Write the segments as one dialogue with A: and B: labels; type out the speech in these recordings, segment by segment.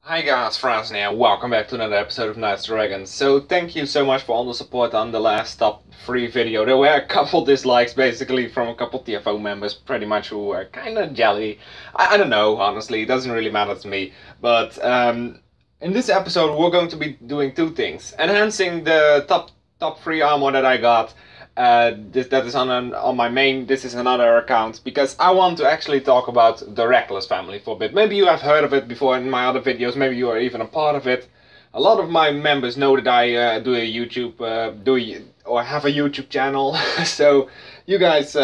A: Hi guys, Franz here. Welcome back to another episode of Nice Dragons. So thank you so much for all the support on the last top 3 video. There were a couple dislikes basically from a couple TFO members pretty much who were kinda jelly. I don't know, honestly, it doesn't really matter to me. But in this episode we're going to be doing two things. Enhancing the top 3 armor that I got. That is on my main. This is another account because I want to actually talk about the Reckless family for a bit. Maybe you have heard of it before in my other videos. Maybe you are even a part of it. A lot of my members know that I do a YouTube or have a YouTube channel. So you guys,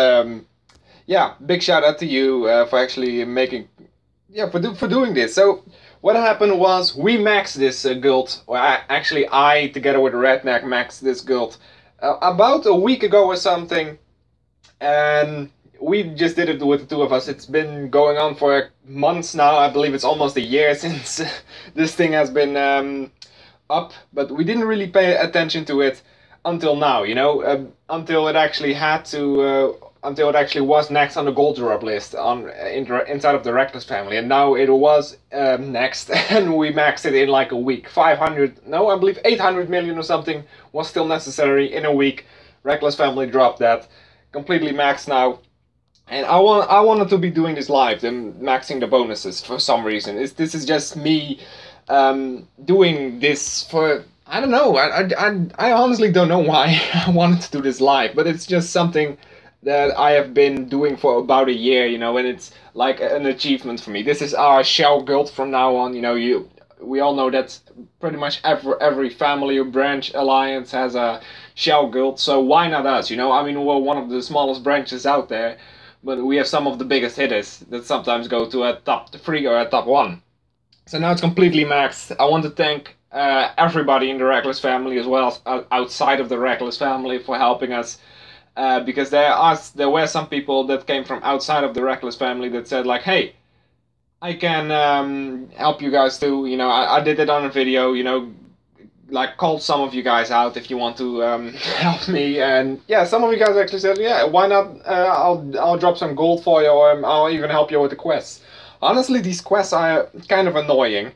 A: yeah, big shout out to you for actually making, yeah, for doing this. So what happened was we maxed this guild, or I together with Redneck maxed this guild. About a week ago or something, and we just did it with the two of us. It's been going on for months now. I believe it's almost a year since this thing has been up, but we didn't really pay attention to it until now, you know, until it actually until it actually was next on the gold drop list inside of the Reckless family, and now it was next, and we maxed it in like a week. 500, no, I believe 800 million or something was still necessary in a week. Reckless family dropped that, completely maxed now, and I wanted to be doing this live and maxing the bonuses for some reason. This is just me doing this for, I don't know, I honestly don't know why I wanted to do this live, but it's just something that I have been doing for about a year, you know, and it's like an achievement for me. This is our shell guild from now on, you know. We all know that pretty much every family or branch alliance has a shell guild, so why not us, you know? I mean, we're one of the smallest branches out there, but we have some of the biggest hitters that sometimes go to a top 3 or a top 1. So now it's completely maxed. I want to thank everybody in the Reckless family as well as outside of the Reckless family for helping us. Because there were some people that came from outside of the Reckless family that said like, hey, I can help you guys too, you know. I did it on a video, you know, like called some of you guys out if you want to help me, and yeah, some of you guys actually said, yeah, why not, I'll drop some gold for you, or I'll even help you with the quests. Honestly, these quests are kind of annoying,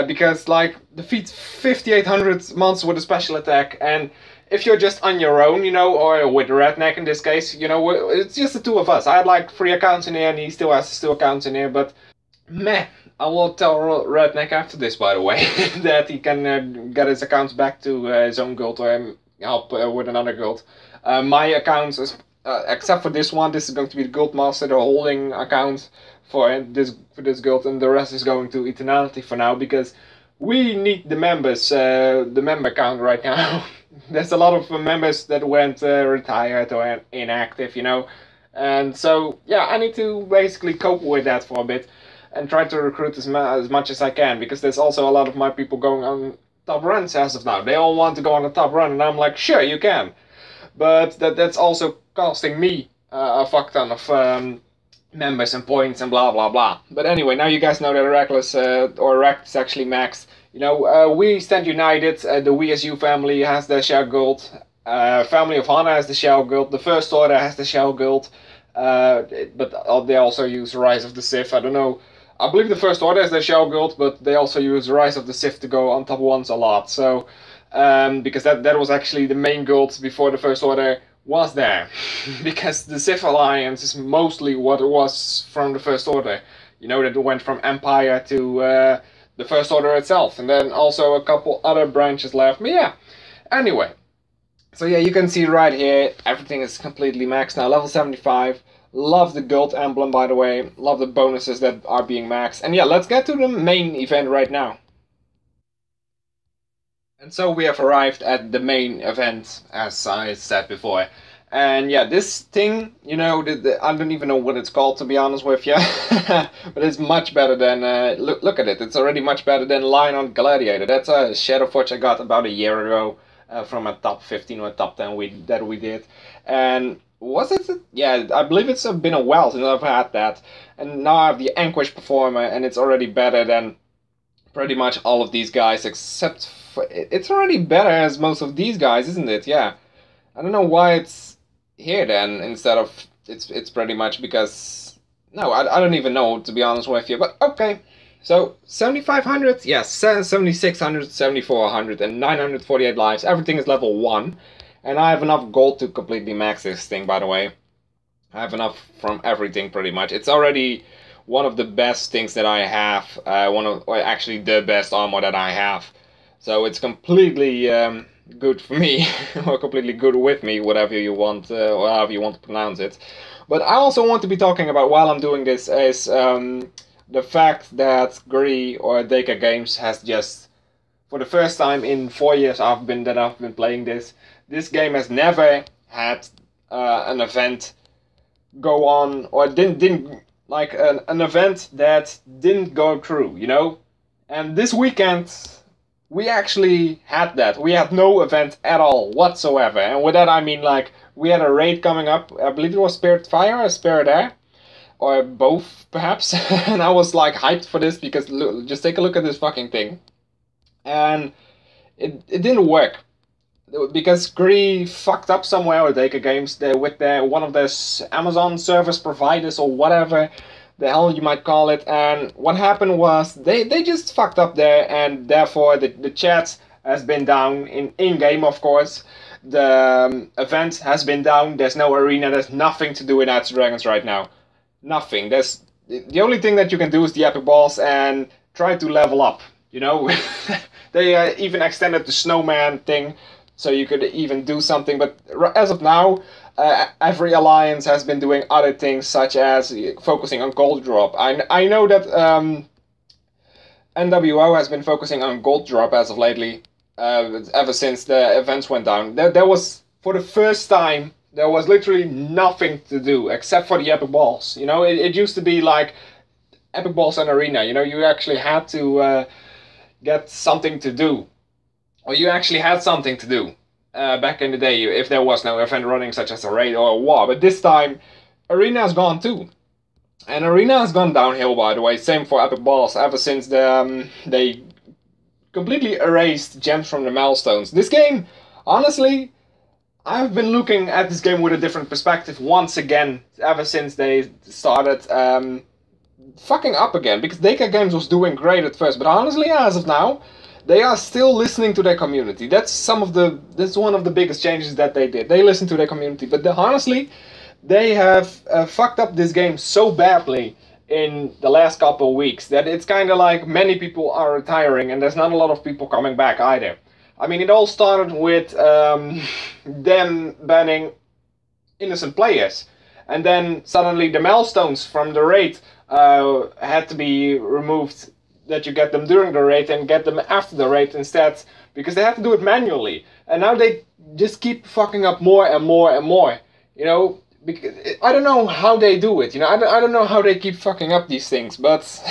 A: because like defeat 5800 monsters with a special attack, and if you're just on your own, you know, or with Redneck in this case, you know, it's just the two of us. I had like 3 accounts in here, and he still has 2 accounts in here, but meh. I will tell Redneck after this, by the way, that he can get his accounts back to his own guild, or help with another guild. My accounts, except for this one, this is going to be the guild master, the holding account for this guild, and the rest is going to Eternality for now, because we need the members, the member count right now. There's a lot of members that went retired or inactive, you know, and so yeah, I need to basically cope with that for a bit and try to recruit as much as I can, because there's also a lot of my people going on top runs as of now. They all want to go on a top run, and I'm like, sure, you can, but that's also costing me a fuck ton of members and points and blah blah blah. But anyway, now you guys know that Reckless or Rect is actually maxed. You know, we stand united. The WSU family has the shell guild. Family of Hana has the shell guild. The First Order has the shell guild. But they also use Rise of the Sith. I don't know. I believe the First Order has the shell guild, but they also use Rise of the Sith to go on top 1s a lot. So, because that was actually the main guild before the First Order was there. Because the Sith Alliance is mostly what it was from the First Order. You know, that it went from Empire to the First Order itself, and then also a couple other branches left. But yeah, anyway, so yeah, you can see right here, everything is completely maxed now. Level 75. Love the gold emblem, by the way. Love the bonuses that are being maxed. And yeah, let's get to the main event right now. And so we have arrived at the main event, as I said before. And yeah, this thing, you know, I don't even know what it's called, to be honest with you. But it's much better than, look at it, it's already much better than Lion on Gladiator. That's a Shadow Forge I got about a year ago from a top 15 or top 10 that we did. And was it? Yeah, I believe it's been a while since I've had that. And now I have the Anguish Performer, and it's already better than pretty much all of these guys, except for, it's already better as most of these guys, isn't it? Yeah. I don't know why it's here then instead of it's pretty much because no, I don't even know, to be honest with you, but okay. So 7,500, yes, 7,600, 7,400, and 948 lives. Everything is level 1. And I have enough gold to completely max this thing, by the way. I have enough from everything, pretty much. It's already one of the best things that I have. Or actually the best armor that I have. So it's completely good for me, or completely good with me, whatever you want, or however you want to pronounce it. But I also want to be talking about, while I'm doing this, is the fact that GRI, or DECA Games, has just, for the first time in 4 years I've been playing this game has never had an event go on, or didn't like an event that didn't go through, you know. And this weekend we actually had that. We had no event at all whatsoever, and with that I mean, like, we had a raid coming up. I believe it was Spirit Fire or Spirit Air, or both perhaps. And I was like hyped for this because look, just take a look at this fucking thing. And it didn't work because GRI fucked up somewhere, or DECA Games, with one of their Amazon service providers or whatever the hell you might call it. And what happened was they just fucked up there, and therefore the chat has been down in-game, of course. The event has been down. There's no arena. There's nothing to do in Knights & Dragons right now. Nothing. There's the only thing that you can do is the epic balls and try to level up, you know. They even extended the snowman thing, so you could even do something. But as of now, every alliance has been doing other things, such as focusing on gold drop. I know that NWO has been focusing on gold drop as of lately, ever since the events went down. There was, for the first time, there was literally nothing to do except for the epic balls. You know, it used to be like epic balls and arena. You know, you actually had to get something to do, or you actually had something to do back in the day if there was no event running, such as a raid or a war. But this time, arena has gone too, and arena has gone downhill, by the way. Same for epic balls, ever since they completely erased gems from the milestones. This game, honestly, I've been looking at this game with a different perspective once again, ever since they started fucking up again. Because DECA Games was doing great at first, but honestly, as of now, they are still listening to their community. That's one of the biggest changes that they did. They listen to their community, but honestly, they have fucked up this game so badly in the last couple of weeks that it's kind of like many people are retiring, and there's not a lot of people coming back either. I mean, it all started with them banning innocent players, and then suddenly the milestones from the raid had to be removed, that you get them during the raid and get them after the raid instead, because they had to do it manually. And now they just keep fucking up more and more and more, you know. Because I don't know how they do it, you know. I don't know how they keep fucking up these things, but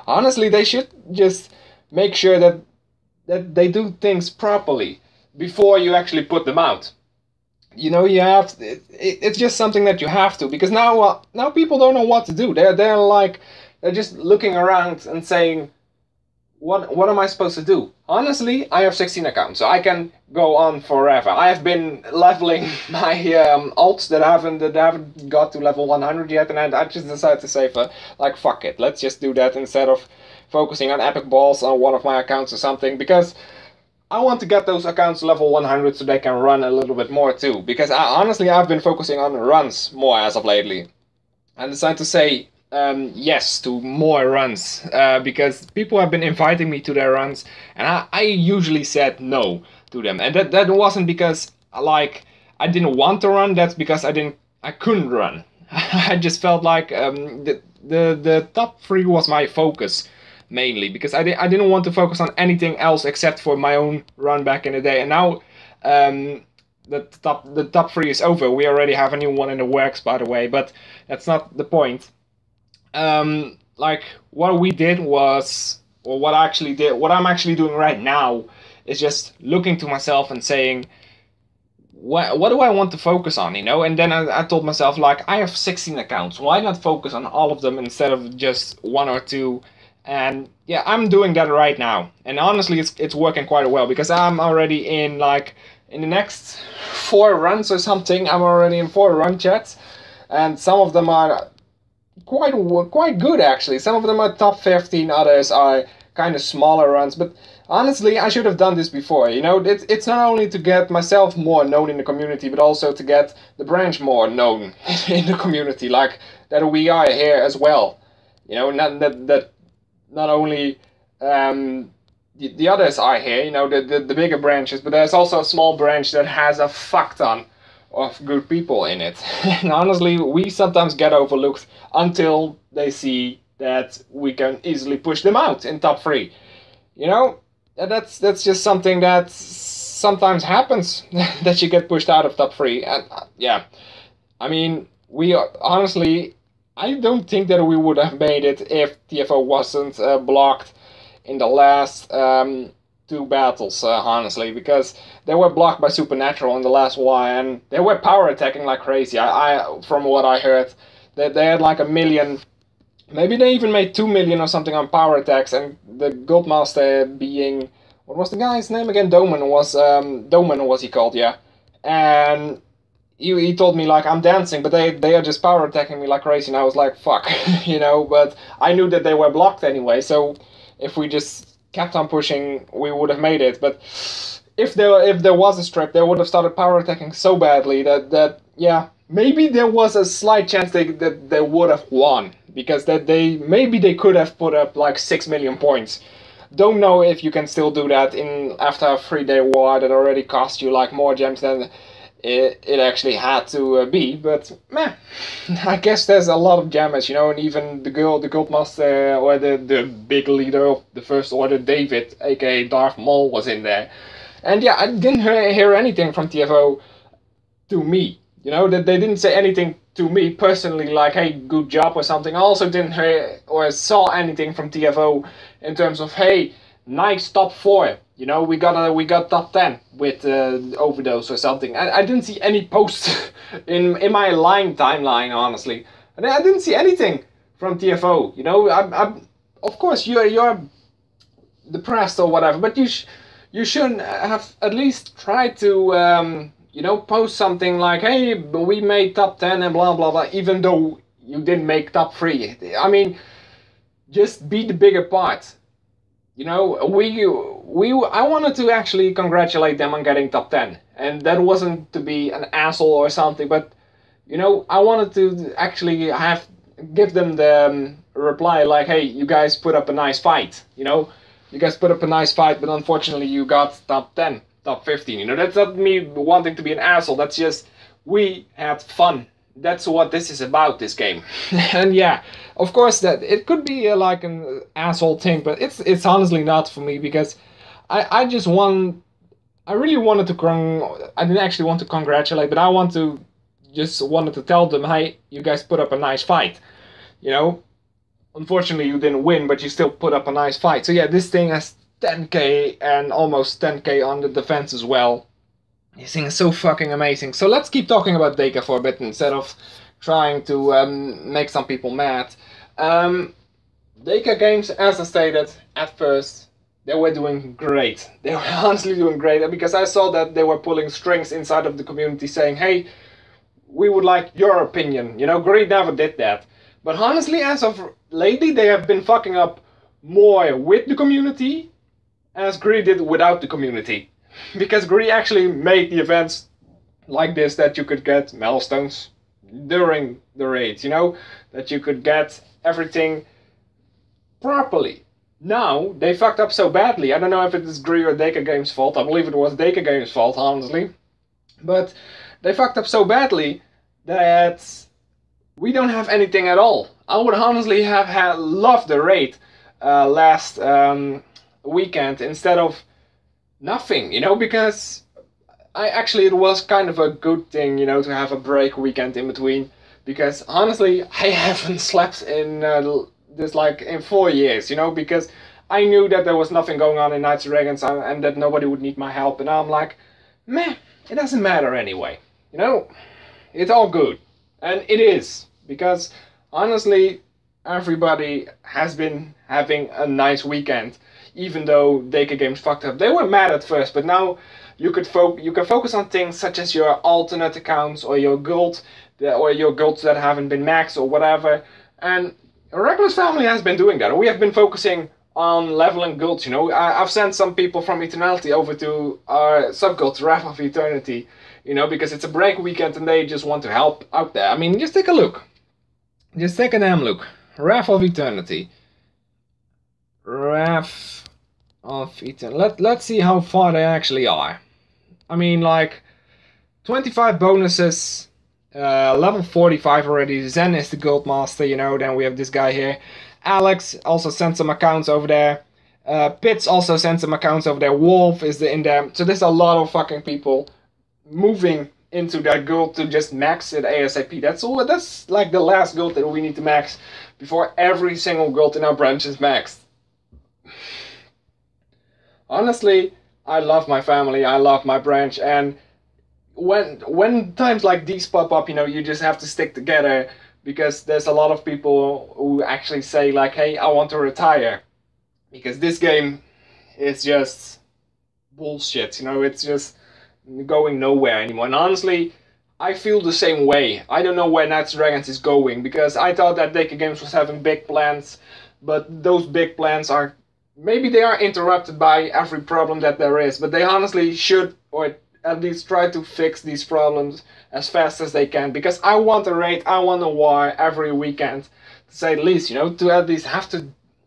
A: honestly, they should just make sure that they do things properly before you actually put them out. You know, you have to, it's just something that you have to, because now people don't know what to do. They're just looking around and saying, what am I supposed to do? Honestly, I have 16 accounts, so I can go on forever. I have been leveling my alts that I haven't got to level 100 yet, and I just decided to say, like, fuck it, let's just do that instead of focusing on epic balls on one of my accounts or something, because I want to get those accounts level 100 so they can run a little bit more too. Because honestly, I've been focusing on runs more as of lately. I decided to say yes to more runs, because people have been inviting me to their runs, and I usually said no to them. And that wasn't because like I didn't want to run. That's because I couldn't run. I just felt like the top 3 was my focus mainly, because I didn't want to focus on anything else except for my own run back in the day. And now the top 3 is over. We already have a new one in the works, by the way, but that's not the point. Like, what we did was, or what I'm actually doing right now is just looking to myself and saying, what do I want to focus on, you know? And then I told myself, like, I have 16 accounts, why not focus on all of them instead of just 1 or 2? And yeah, I'm doing that right now, and honestly it's working quite well, because I'm already in, like, in the next 4 runs or something, I'm already in 4 run chats, and some of them are quite good actually. Some of them are top 15, others are kind of smaller runs, but honestly, I should have done this before. You know, it's not only to get myself more known in the community, but also to get the branch more known in the community, like that we are here as well. You know, not only the others are here, you know, the bigger branches, but there's also a small branch that has a fuck ton of good people in it. And honestly, we sometimes get overlooked until they see that we can easily push them out in top 3. You know, that's just something that sometimes happens, that you get pushed out of top 3. And yeah, I mean, we are, honestly, I don't think that we would have made it if TFO wasn't blocked in the last 2 battles, honestly, because they were blocked by Supernatural in the last one, and they were power attacking like crazy. I from what I heard, that they had like 1 million, maybe they even made 2 million or something on power attacks, and the Goldmaster being, what was the guy's name again? Doman was he called, yeah. And he told me like, I'm dancing, but they are just power attacking me like crazy, and I was like, fuck, you know, but I knew that they were blocked anyway, so if we just kept on pushing, we would have made it. But if there was a strip, they would have started power attacking so badly that yeah, maybe there was a slight chance that they would have won, because maybe they could have put up like 6 million points. Don't know if you can still do that after a 3-day war that already cost you like more gems than it actually had to be, but meh, I guess there's a lot of jammers, you know, and even the Goldmaster, or the big leader of the First Order, David, aka Darth Maul, was in there. And yeah, I didn't hear anything from TFO to me, you know, that they didn't say anything to me personally, like, hey, good job or something. I also didn't hear or saw anything from TFO in terms of, hey, nice top 4. You know, we got top 10 with Overdose or something. I didn't see any posts in my timeline, honestly. And I didn't see anything from TFO. You know, I'm of course you're depressed or whatever, but you shouldn't have at least tried to you know, post something like, hey, we made top 10 and blah blah blah, even though you didn't make top 3. I mean, just be the bigger part. You know, I wanted to actually congratulate them on getting top 10, and that wasn't to be an asshole or something, but you know, I wanted to actually give them the reply like, hey, you guys put up a nice fight, you know, you guys put up a nice fight, but unfortunately you got top 10, top 15, you know, that's not me wanting to be an asshole, that's just, we had fun. That's what this is about, this game. And yeah, of course that it could be like an asshole thing, but it's honestly not for me, because I really wanted to I didn't actually want to congratulate, but I wanted to tell them, hey, you guys put up a nice fight, you know. Unfortunately you didn't win, but you still put up a nice fight. So yeah, this thing has 10k and almost 10k on the defense as well. This thing is so fucking amazing. So let's keep talking about DECA for a bit instead of trying to make some people mad. DECA Games, as I stated at first, they were doing great. They were honestly doing great, because I saw that they were pulling strings inside of the community saying, hey, we would like your opinion. You know, Greed never did that. But honestly, as of lately, they have been fucking up more with the community as Greed did without the community. Because Greed actually made the events like this, that you could get milestones during the raids, you know, that you could get everything properly. Now, they fucked up so badly. I don't know if it is Greed or DECA Games' fault. I believe it was DECA Games' fault, honestly. But they fucked up so badly that we don't have anything at all. I would honestly have loved the raid last weekend instead of nothing, you know, because it was kind of a good thing, you know, to have a break weekend in between, because honestly I haven't slept in in 4 years, you know, because I knew that there was nothing going on in Knights and Dragons and that nobody would need my help, and I'm like, meh, it doesn't matter anyway, you know, it's all good. And it is, because honestly everybody has been having a nice weekend. Even though DECA Games fucked up. They were mad at first, but now you can focus on things such as your alternate accounts or your gold, or your golds that haven't been maxed or whatever, And Reckless Family has been doing that. We have been focusing on leveling guilds, you know. I've sent some people from Eternality over to our subguild, Wrath of Eternity, you know, because it's a break weekend and they just want to help out there. I mean, just take a look. Just take a damn look. Wrath of Eternity. Wrath of Eternity. Let's see how far they actually are. I mean, like, 25 bonuses, level 45 already. Zen is the guild master, you know. Then we have this guy here. Alex also sent some accounts over there. Pitts also sent some accounts over there. Wolf is in there. So there's a lot of fucking people moving into that guild to just max it ASAP. That's like the last guild that we need to max before every single guild in our branch is maxed. Honestly, I love my family, I love my branch, and when times like these pop up, you know, you just have to stick together, because there's a lot of people who actually say like, hey, I want to retire, because this game is just bullshit, you know, it's just going nowhere anymore. And honestly, I feel the same way. I don't know where Knights & Dragons is going, because I thought that DECA Games was having big plans, but those big plans are, maybe they are interrupted by every problem that there is, but they honestly should, or at least try to fix these problems as fast as they can, because I want a raid, I want a war every weekend, to say the least, you know, to at least have to,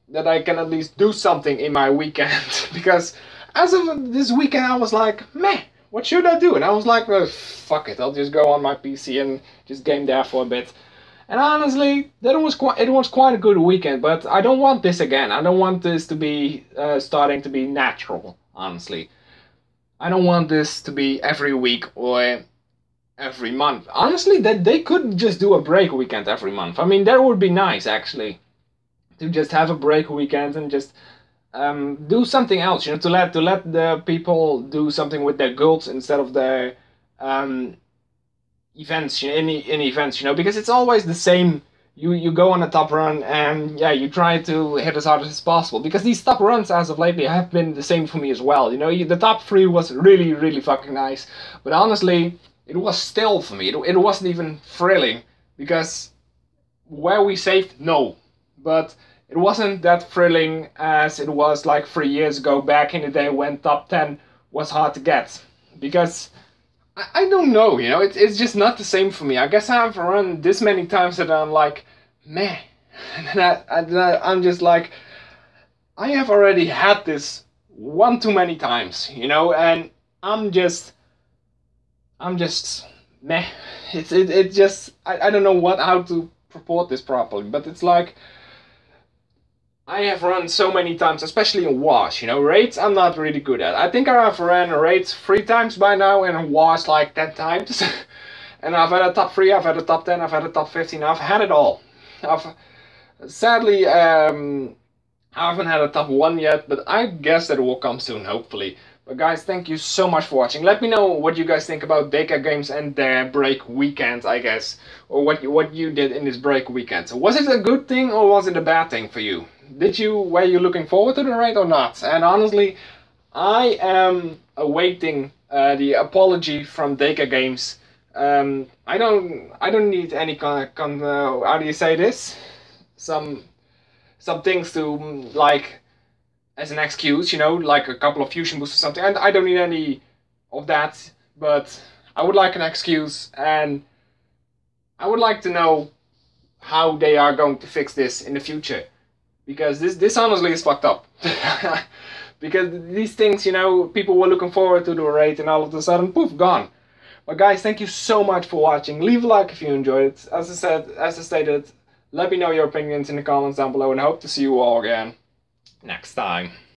A: that I can at least do something in my weekend, because as of this weekend I was like, meh, what should I do? And I was like, well, fuck it, I'll just go on my PC and just game there for a bit. And honestly, it was quite a good weekend, but I don't want this again. I don't want this to be starting to be natural, honestly. I don't want this to be every week or every month. Honestly, that they could just do a break weekend every month. I mean, that would be nice, actually, to just have a break weekend and just do something else, you know, to let the people do something with their guilds instead of their events, in events, you know, because it's always the same. You go on a top run and yeah, you try to hit as hard as possible, because these top runs as of lately have been the same for me as well, you know. The top 3 was really fucking nice, but honestly it was still for me, it wasn't even thrilling, because where we saved, no, but it wasn't that thrilling as it was like 3 years ago, back in the day when top 10 was hard to get, because I don't know, you know, it's just not the same for me. I guess I've run this many times that I'm like, meh. And I'm just like, I have already had this one too many times, you know, and I'm just meh. It just, I don't know how to purport this properly, but it's like, I have run so many times, especially in wars, you know. Raids I'm not really good at. I think I have ran raids 3 times by now, and wars like 10 times. And I've had a top 3, I've had a top 10, I've had a top 15, I've had it all. Sadly, I haven't had a top 1 yet, but I guess that it will come soon, hopefully. But guys, thank you so much for watching. Let me know what you guys think about DECA Games and their break weekend, I guess. Or what you did in this break weekend. So was it a good thing or was it a bad thing for you? Were you looking forward to the raid or not? And honestly, I am awaiting the apology from DECA Games. I don't need any how do you say this? Some things to like as an excuse, you know, like a couple of fusion boosts or something. And I don't need any of that, but I would like an excuse, and I would like to know how they are going to fix this in the future. Because this honestly is fucked up. Because these things, you know, people were looking forward to the raid and all of a sudden, poof, gone. But guys, thank you so much for watching. Leave a like if you enjoyed it. As I stated, let me know your opinions in the comments down below, and I hope to see you all again next time.